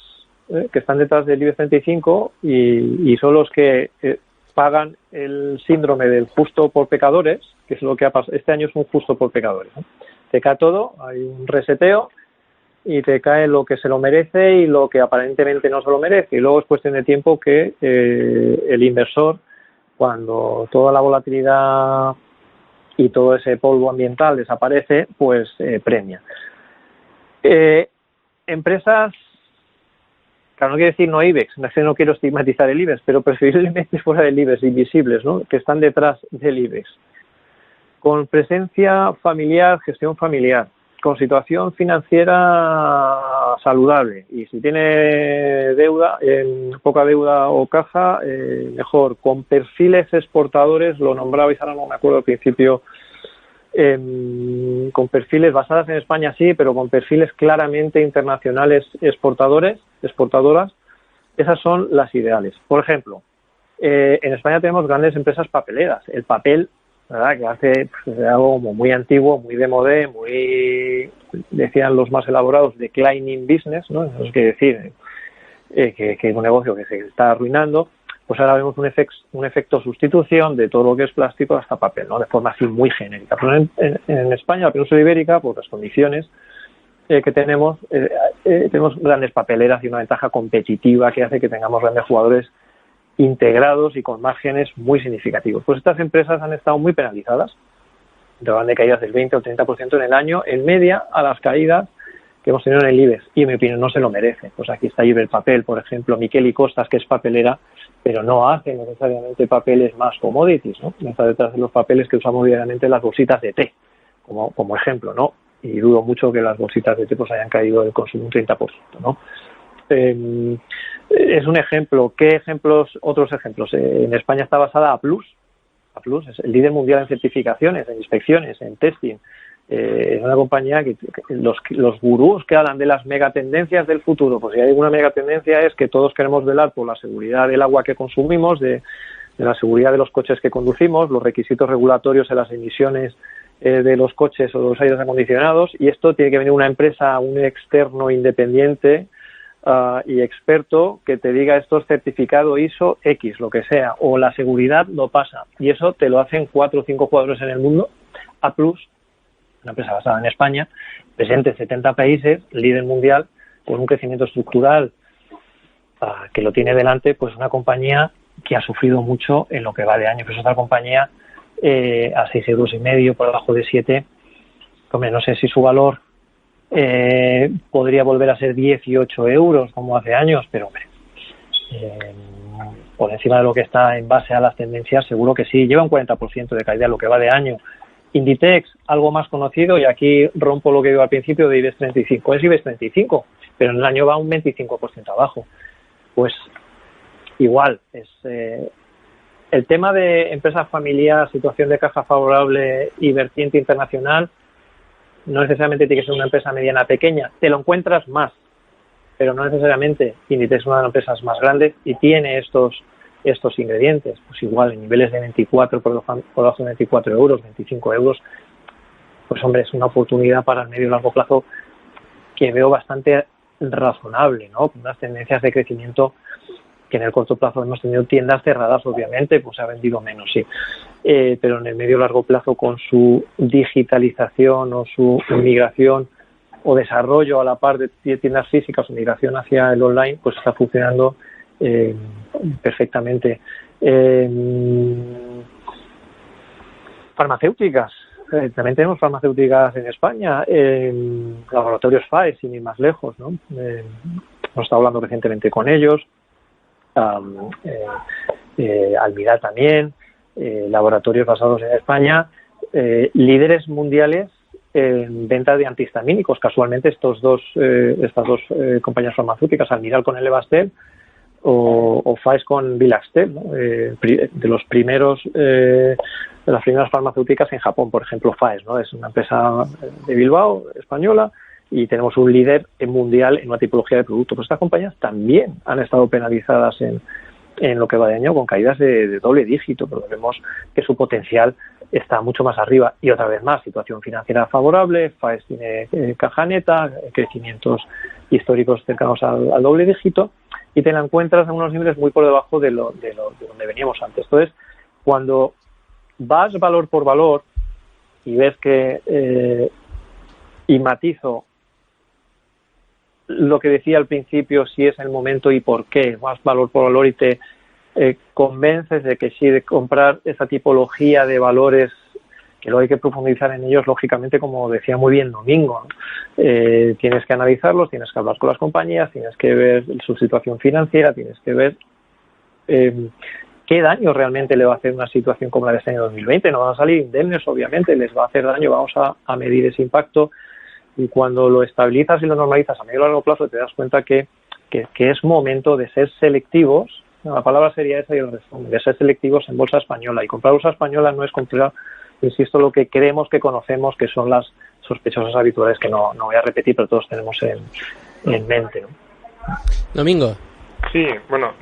que están detrás del IBEX 35 y son los que pagan el síndrome del justo por pecadores, que es lo que ha pasado. Este año es un justo por pecadores, ¿no? Te cae todo, hay un reseteo y te cae lo que se lo merece y lo que aparentemente no se lo merece, y luego es cuestión de tiempo que el inversor, cuando toda la volatilidad y todo ese polvo ambiental desaparece, pues premia. Empresas, claro, no quiere decir no IBEX, no quiero estigmatizar el IBEX, pero preferiblemente fuera del IBEX, invisibles, ¿no? Que están detrás del IBEX. Con presencia familiar, gestión familiar, con situación financiera saludable, y si tiene deuda, poca deuda o caja, mejor, con perfiles exportadores, lo nombrabais, ahora no me acuerdo al principio, con perfiles basadas en España sí, pero con perfiles claramente internacionales exportadoras, esas son las ideales. Por ejemplo, en España tenemos grandes empresas papeleras, el papel, ¿verdad? Que hace pues, algo como muy antiguo, muy de modé, muy, decían los más elaborados, declining business, ¿no? Eso es que decir que es un negocio que se está arruinando. Pues ahora vemos un efecto sustitución de todo lo que es plástico hasta papel, ¿no? De forma así muy genérica. Pero en España, la península ibérica, por las condiciones que tenemos grandes papeleras y una ventaja competitiva que hace que tengamos grandes jugadores integrados y con márgenes muy significativos. Pues estas empresas han estado muy penalizadas, de caídas del 20 o 30% en el año, en media a las caídas que hemos tenido en el IBEX, y en mi opinión no se lo merece. Pues aquí está Iberpapel, por ejemplo, Miquel y Costas, que es papelera, pero no hace necesariamente papeles más commodities, ¿no? Está detrás de los papeles que usamos diariamente las bolsitas de té, como ejemplo, ¿no? Y dudo mucho que las bolsitas de té pues hayan caído del consumo un 30%, ¿no? Es un ejemplo. ¿Qué ejemplos? Otros ejemplos. En España está basada Applus. Applus es el líder mundial en certificaciones, en inspecciones, en testing. Es una compañía que los gurús que hablan de las megatendencias del futuro, pues si hay una megatendencia es que todos queremos velar por la seguridad del agua que consumimos, de la seguridad de los coches que conducimos, los requisitos regulatorios en las emisiones de los coches o de los aires acondicionados, y esto tiene que venir una empresa, un externo independiente, y experto que te diga esto es certificado ISO X, lo que sea, o la seguridad no pasa. Y eso te lo hacen 4 o 5 jugadores en el mundo. A+, una empresa basada en España, presente en 70 países, líder mundial, con un crecimiento estructural que lo tiene delante, pues una compañía que ha sufrido mucho en lo que va de año. Pues otra compañía a 6,5 euros, por debajo de 7. Hombre, no sé si su valor podría volver a ser 18 euros como hace años, pero hombre, por encima de lo que está en base a las tendencias, seguro que sí. Lleva un 40% de caída en lo que va de año. Inditex, algo más conocido, y aquí rompo lo que digo al principio de IBEX 35. Es IBEX 35, pero en el año va un 25% abajo. Pues igual, es el tema de empresa familiar, situación de caja favorable y vertiente internacional, no necesariamente tiene que ser una empresa mediana pequeña. Te lo encuentras más, pero no necesariamente. Inditex es una de las empresas más grandes y tiene estos ingredientes. Pues igual, en niveles de 24, por debajo de 24 euros, 25 euros, pues hombre, es una oportunidad para el medio y largo plazo que veo bastante razonable, ¿no? Con unas tendencias de crecimiento que en el corto plazo hemos tenido tiendas cerradas, obviamente, pues se ha vendido menos, sí. Pero en el medio y largo plazo, con su digitalización o su migración o desarrollo a la par de tiendas físicas o migración hacia el online, pues está funcionando perfectamente. Farmacéuticas. También tenemos farmacéuticas en España, laboratorios FAES, sin ir más lejos, ¿no? Hemos estado hablando recientemente con ellos, Almirall también, laboratorios basados en España, líderes mundiales en venta de antihistamínicos. Casualmente estas dos compañías farmacéuticas, Almirall con Elevastel o FAES con Bilaxtel, ¿no? De las primeras farmacéuticas en Japón, por ejemplo, FAES, ¿no? Es una empresa de Bilbao, española, y tenemos un líder mundial en una tipología de productos. Pues estas compañías también han estado penalizadas en lo que va de año con caídas de doble dígito, pero vemos que su potencial está mucho más arriba. Y otra vez más, situación financiera favorable, FAES tiene caja neta, crecimientos históricos cercanos al doble dígito, y te la encuentras en unos niveles muy por debajo de donde veníamos antes. Entonces, cuando vas valor por valor y ves que y matizo lo que decía al principio, si es el momento y por qué, vas valor por valor y te convences de que sí, de comprar esa tipología de valores, que luego hay que profundizar en ellos, lógicamente, como decía muy bien Domingo, ¿no? Tienes que analizarlos, tienes que hablar con las compañías, tienes que ver su situación financiera, tienes que ver qué daño realmente le va a hacer una situación como la de este año 2020. No van a salir indemnes, obviamente, les va a hacer daño, vamos a medir ese impacto, y cuando lo estabilizas y lo normalizas a medio y largo plazo te das cuenta que es momento de ser selectivos. La palabra sería esa y el resumen, de ser selectivos en bolsa española. Y comprar bolsa española no es comprar, insisto, lo que creemos que conocemos, que son las sospechosas habituales, que no voy a repetir, pero todos tenemos en mente, ¿no? Domingo. Sí, bueno,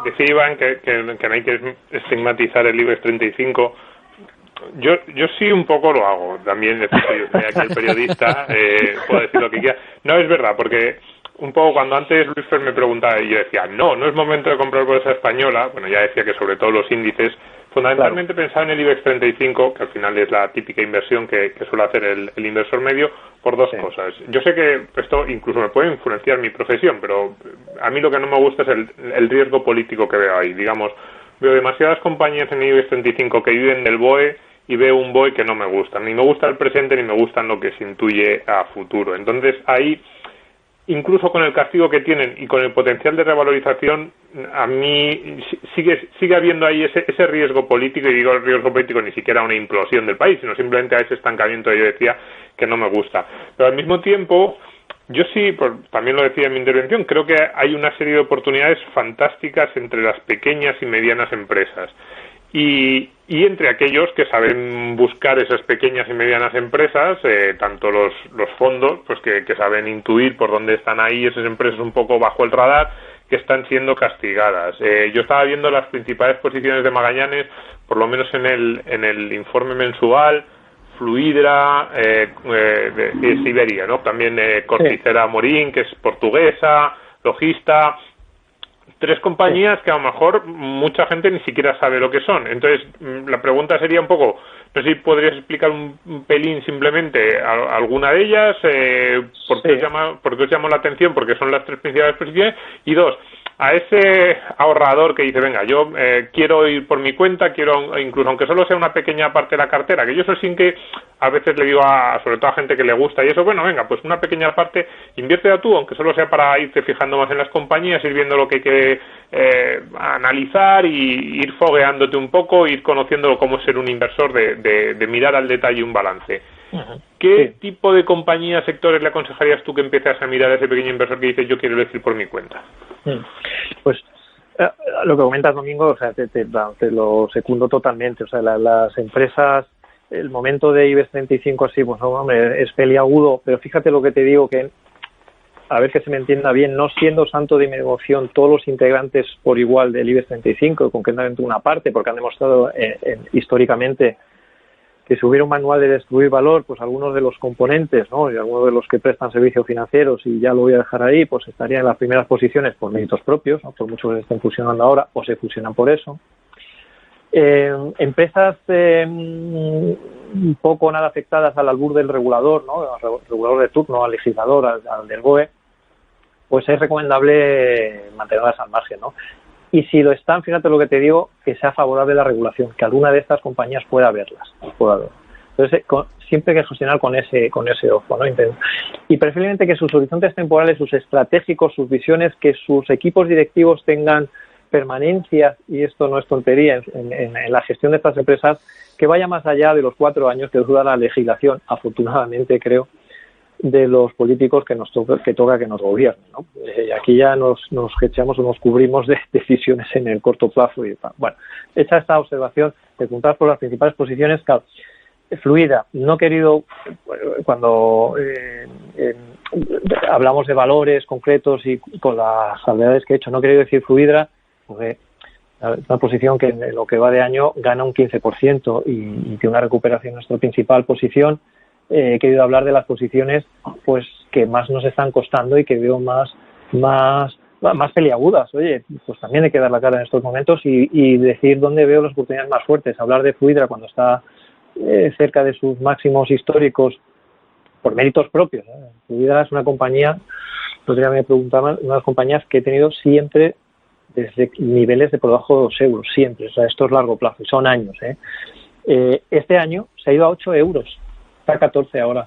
decía Iván que no hay que estigmatizar el IBEX 35. Yo sí un poco lo hago. También yo soy aquí el periodista, puedo decir lo que quiera. No, es verdad, porque un poco cuando antes Luis Fer me preguntaba y yo decía, no es momento de comprar bolsa española, bueno, ya decía que sobre todo los índices, fundamentalmente pensaba en el IBEX 35, que al final es la típica inversión que suele hacer el inversor medio, por dos cosas. Yo sé que esto incluso me puede influenciar mi profesión, pero a mí lo que no me gusta es el riesgo político que veo ahí. Digamos, veo demasiadas compañías en el IBEX 35 que viven del BOE y veo un BOE que no me gusta. Ni me gusta el presente ni me gusta lo que se intuye a futuro. Entonces ahí, incluso con el castigo que tienen y con el potencial de revalorización, a mí sigue habiendo ahí ese riesgo político, y digo el riesgo político ni siquiera una implosión del país, sino simplemente a ese estancamiento que yo decía que no me gusta. Pero al mismo tiempo, yo sí, también lo decía en mi intervención, creo que hay una serie de oportunidades fantásticas entre las pequeñas y medianas empresas. Y entre aquellos que saben buscar esas pequeñas y medianas empresas, tanto los fondos, pues que saben intuir por dónde están ahí esas empresas un poco bajo el radar, que están siendo castigadas. Yo estaba viendo las principales posiciones de Magallanes, por lo menos en el informe mensual, Fluidra, es Iberia, ¿no? También Corticera Morín, que es portuguesa, Logista, 3 compañías que a lo mejor mucha gente ni siquiera sabe lo que son. Entonces, la pregunta sería un poco, no sé si podrías explicar un pelín simplemente alguna de ellas, ¿por qué os llamó la atención? Porque son las 3 principales posiciones. Y 2, a ese ahorrador que dice, venga, yo quiero ir por mi cuenta, quiero, incluso aunque solo sea una pequeña parte de la cartera, que yo eso sí que a veces le digo sobre todo a gente que le gusta y eso, bueno, venga, pues una pequeña parte, inviértela tú, aunque solo sea para irte fijando más en las compañías, ir viendo lo que hay que analizar y ir fogueándote un poco, ir conociendo cómo ser un inversor, de mirar al detalle un balance. ¿Qué tipo de compañías, sectores le aconsejarías tú que empieces a mirar a ese pequeño inversor que dice yo quiero elegir por mi cuenta? Pues lo que comentas, Domingo, o sea, te lo secundo totalmente. O sea, las empresas, el momento de IBEX 35 así, pues no, hombre, es peliagudo, pero fíjate lo que te digo, que a ver que se me entienda bien, no siendo santo de mi devoción todos los integrantes por igual del IBEX 35, concretamente una parte, porque han demostrado históricamente que si hubiera un manual de destruir valor, pues algunos de los componentes, ¿no?, y algunos de los que prestan servicios financieros, y ya lo voy a dejar ahí, pues estarían en las primeras posiciones por méritos propios, ¿no?, por mucho que se estén fusionando ahora, o se fusionan por eso. Empresas un poco nada afectadas al albur del regulador, ¿no?, al regulador de turno, al legislador, al del BOE, pues es recomendable mantenerlas al margen, ¿no? Y si lo están, fíjate lo que te digo, que sea favorable la regulación, que alguna de estas compañías pueda verlas. Entonces, siempre hay que gestionar con ese ojo, ¿no? Y preferiblemente que sus horizontes temporales, sus estratégicos, sus visiones, que sus equipos directivos tengan permanencia, y esto no es tontería, en la gestión de estas empresas, que vaya más allá de los 4 años que dura la legislación, afortunadamente creo, de los políticos que toca que nos gobiernen, ¿no? Aquí ya nos echamos o nos cubrimos de decisiones en el corto plazo. Y bueno, hecha esta observación, de juntar por las principales posiciones, claro, Fluidra, no he querido, cuando hablamos de valores concretos y con las salvedades que he hecho, no he querido decir Fluidra, porque es una posición que en lo que va de año gana un 15% y tiene una recuperación en nuestra principal posición. He querido hablar de las posiciones pues que más nos están costando y que veo más peliagudas. Oye, pues también hay que dar la cara en estos momentos y decir dónde veo las oportunidades más fuertes. Hablar de Fluidra cuando está cerca de sus máximos históricos por méritos propios. Fluidra es una compañía, el otro día me preguntaban, una de las compañías que he tenido siempre desde niveles de por debajo de 2 euros, siempre. O sea, esto es largo plazo y son años. Este año se ha ido a 8 euros. Está a 14 ahora.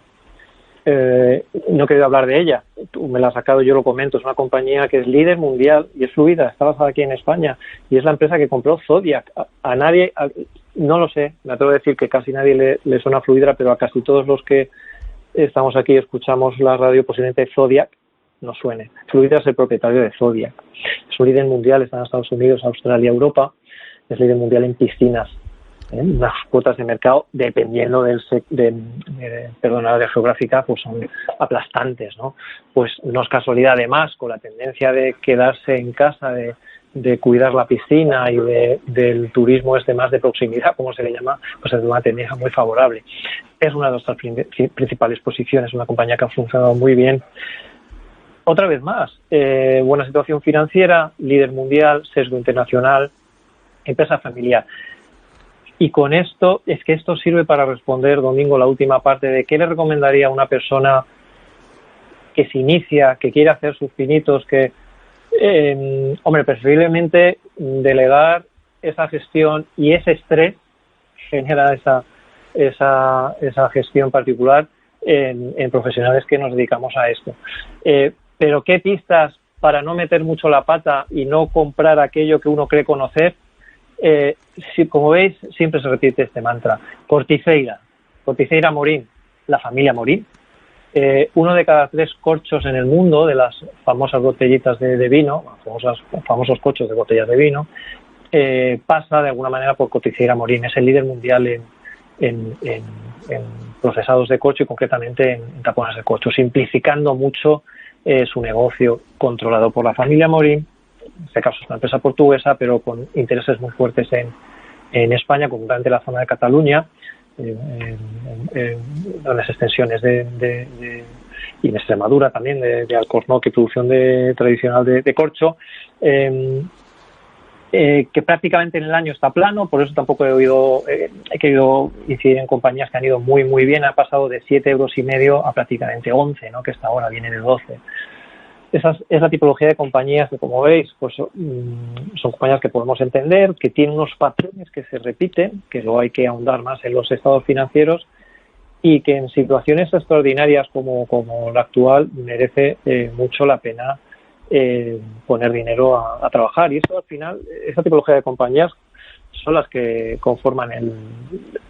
No he querido hablar de ella. Tú me la has sacado, yo lo comento. Es una compañía que es líder mundial y es Fluidra, está basada aquí en España. Y es la empresa que compró Zodiac. A nadie, no lo sé, me atrevo a decir que casi nadie le suena Fluidra, pero a casi todos los que estamos aquí y escuchamos la radio, posiblemente Zodiac nos suene. Fluidra es el propietario de Zodiac. Es un líder mundial, está en Estados Unidos, Australia, Europa. Es líder mundial en piscinas. Unas cuotas de mercado, dependiendo del área geográfica, pues son aplastantes, ¿no? Pues no es casualidad, además, con la tendencia de quedarse en casa, de cuidar la piscina y del turismo más de proximidad, como se le llama, pues es una tendencia muy favorable. Es una de nuestras principales posiciones, una compañía que ha funcionado muy bien. Otra vez más, buena situación financiera, líder mundial, sesgo internacional, empresa familiar. Y con esto, es que esto sirve para responder, Domingo, la última parte de qué le recomendaría a una persona que se inicia, que quiere hacer sus pinitos, que, hombre, preferiblemente delegar esa gestión y ese estrés genera esa gestión particular en profesionales que nos dedicamos a esto. Pero ¿qué pistas para no meter mucho la pata y no comprar aquello que uno cree conocer? Como veis, siempre se repite este mantra. Corticera Morín, la familia Morín. 1 de cada 3 corchos en el mundo de las famosas botellitas de vino, famosos corchos de botellas de vino, pasa de alguna manera por Corticera Morín. Es el líder mundial en procesados de corcho y concretamente en tapones de corcho, simplificando mucho su negocio, controlado por la familia Morín. En este caso es una empresa portuguesa, pero con intereses muy fuertes en España, concretamente en la zona de Cataluña, en las extensiones de y en Extremadura también, de Alcornoque y producción tradicional de corcho, que prácticamente en el año está plano. Por eso tampoco he querido incidir en compañías que han ido muy muy bien. Ha pasado de 7,5 € a prácticamente 11, ¿no? Que esta hora viene de 12. Esa es la tipología de compañías que, como veis, pues son compañías que podemos entender, que tienen unos patrones que se repiten, que luego hay que ahondar más en los estados financieros, y que en situaciones extraordinarias como la actual merece mucho la pena poner dinero a trabajar. Y eso, al final, esa tipología de compañías son las que conforman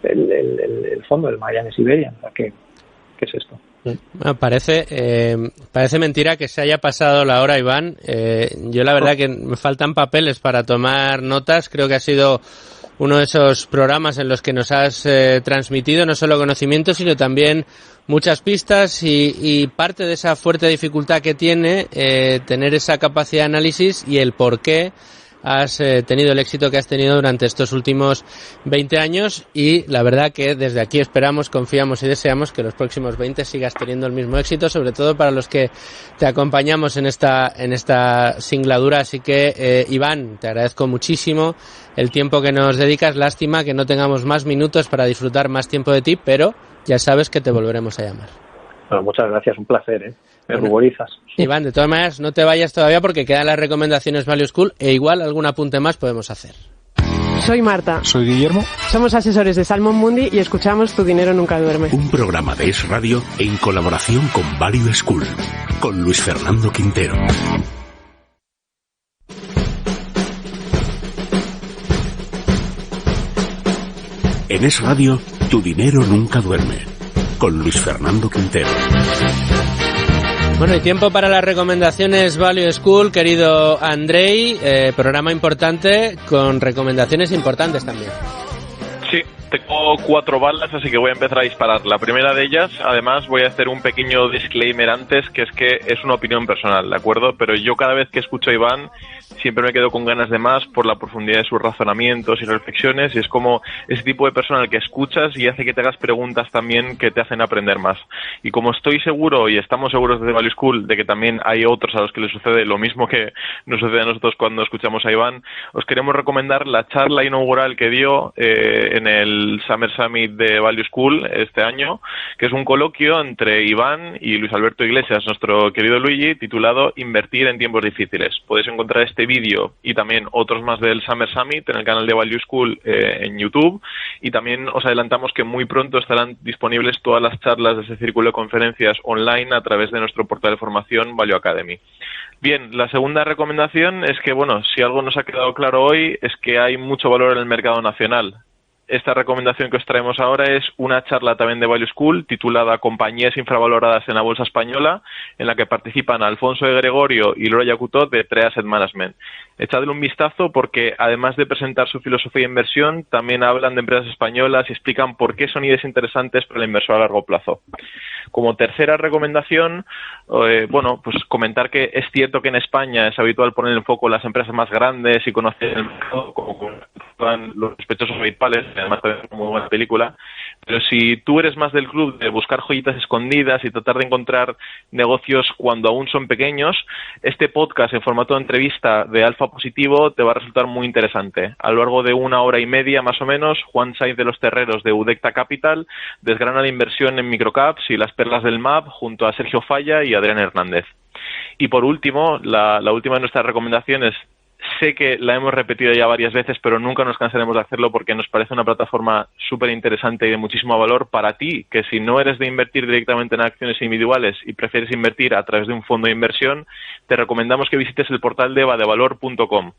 el fondo del Magallanes Iberia. O sea, ¿qué es esto? Bueno, parece mentira que se haya pasado la hora, Iván. Yo la verdad que me faltan papeles para tomar notas. Creo que ha sido uno de esos programas en los que nos has transmitido no solo conocimiento, sino también muchas pistas y parte de esa fuerte dificultad que tiene tener esa capacidad de análisis y el por qué has tenido el éxito que has tenido durante estos últimos 20 años, y la verdad que desde aquí esperamos, confiamos y deseamos que los próximos 20 sigas teniendo el mismo éxito, sobre todo para los que te acompañamos en esta singladura. Así que Iván, te agradezco muchísimo el tiempo que nos dedicas. Lástima que no tengamos más minutos para disfrutar más tiempo de ti, pero ya sabes que te volveremos a llamar. Bueno, muchas gracias, un placer, me ruborizas. Iván, de todas maneras, no te vayas todavía porque quedan las recomendaciones Value School e igual algún apunte más podemos hacer. Soy Marta. Soy Guillermo. Somos asesores de Salmon Mundi y escuchamos Tu Dinero Nunca Duerme. Un programa de Es Radio en colaboración con Value School, con Luis Fernando Quintero. En Es Radio, Tu Dinero Nunca Duerme, con Luis Fernando Quintero. Bueno, y tiempo para las recomendaciones Value School, querido Andrei, programa importante con recomendaciones importantes también. Sí, tengo 4 balas, así que voy a empezar a disparar. La primera de ellas, además, voy a hacer un pequeño disclaimer antes, que es que es una opinión personal, ¿de acuerdo? Pero yo cada vez que escucho a Iván siempre me quedo con ganas de más por la profundidad de sus razonamientos y reflexiones, y es como ese tipo de persona al que escuchas y hace que te hagas preguntas también que te hacen aprender más. Y como estoy seguro y estamos seguros desde Value School de que también hay otros a los que les sucede lo mismo que nos sucede a nosotros cuando escuchamos a Iván, os queremos recomendar la charla inaugural que dio en el Summer Summit de Value School este año, que es un coloquio entre Iván y Luis Alberto Iglesias, nuestro querido Luigi, titulado Invertir en tiempos difíciles. Podéis encontrar este vídeo y también otros más del Summer Summit en el canal de Value School en YouTube, y también os adelantamos que muy pronto estarán disponibles todas las charlas de ese círculo de conferencias online a través de nuestro portal de formación Value Academy. Bien, la segunda recomendación es que, bueno, si algo nos ha quedado claro hoy es que hay mucho valor en el mercado nacional. Esta recomendación que os traemos ahora es una charla también de Value School titulada Compañías infravaloradas en la Bolsa Española, en la que participan Alfonso de Gregorio y Laura Yacutot de Tree Asset Management. Echadle un vistazo porque, además de presentar su filosofía de inversión, también hablan de empresas españolas y explican por qué son ideas interesantes para el inversor a largo plazo. Como tercera recomendación, pues comentar que es cierto que en España es habitual poner en foco las empresas más grandes y conocer el mercado, como Los Sospechosos Habituales, además también es una muy buena película, pero si tú eres más del club de buscar joyitas escondidas y tratar de encontrar negocios cuando aún son pequeños, este podcast en formato de entrevista de Alfa Positivo te va a resultar muy interesante. A lo largo de 1 hora y media más o menos, Juan Saiz de los Terreros de Udecta Capital desgrana la inversión en microcaps y las perlas del MAP junto a Sergio Falla y Adrián Hernández. Y por último, la última de nuestras recomendaciones, sé que la hemos repetido ya varias veces, pero nunca nos cansaremos de hacerlo porque nos parece una plataforma súper interesante y de muchísimo valor para ti, que si no eres de invertir directamente en acciones individuales y prefieres invertir a través de un fondo de inversión, te recomendamos que visites el portal de evadevalor.com.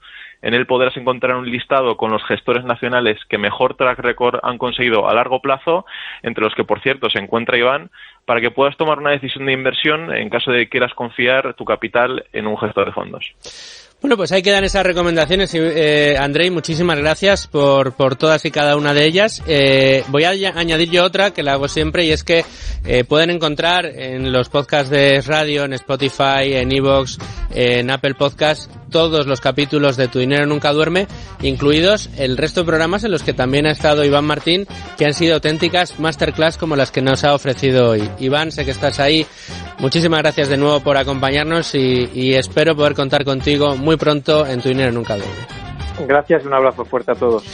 En él podrás encontrar un listado con los gestores nacionales que mejor track record han conseguido a largo plazo, entre los que, por cierto, se encuentra Iván, para que puedas tomar una decisión de inversión en caso de que quieras confiar tu capital en un gestor de fondos. Bueno, pues ahí quedan esas recomendaciones. Andrei, muchísimas gracias por todas y cada una de ellas. Voy a añadir yo otra que la hago siempre, y es que pueden encontrar en los podcasts de radio, en Spotify, en iVoox, en Apple Podcasts, todos los capítulos de Tu Dinero Nunca Duerme, incluidos el resto de programas en los que también ha estado Iván Martín, que han sido auténticas masterclass como las que nos ha ofrecido hoy. Iván, sé que estás ahí. Muchísimas gracias de nuevo por acompañarnos y espero poder contar contigo muy pronto en Tu Dinero Nunca Duerme. Gracias y un abrazo fuerte a todos.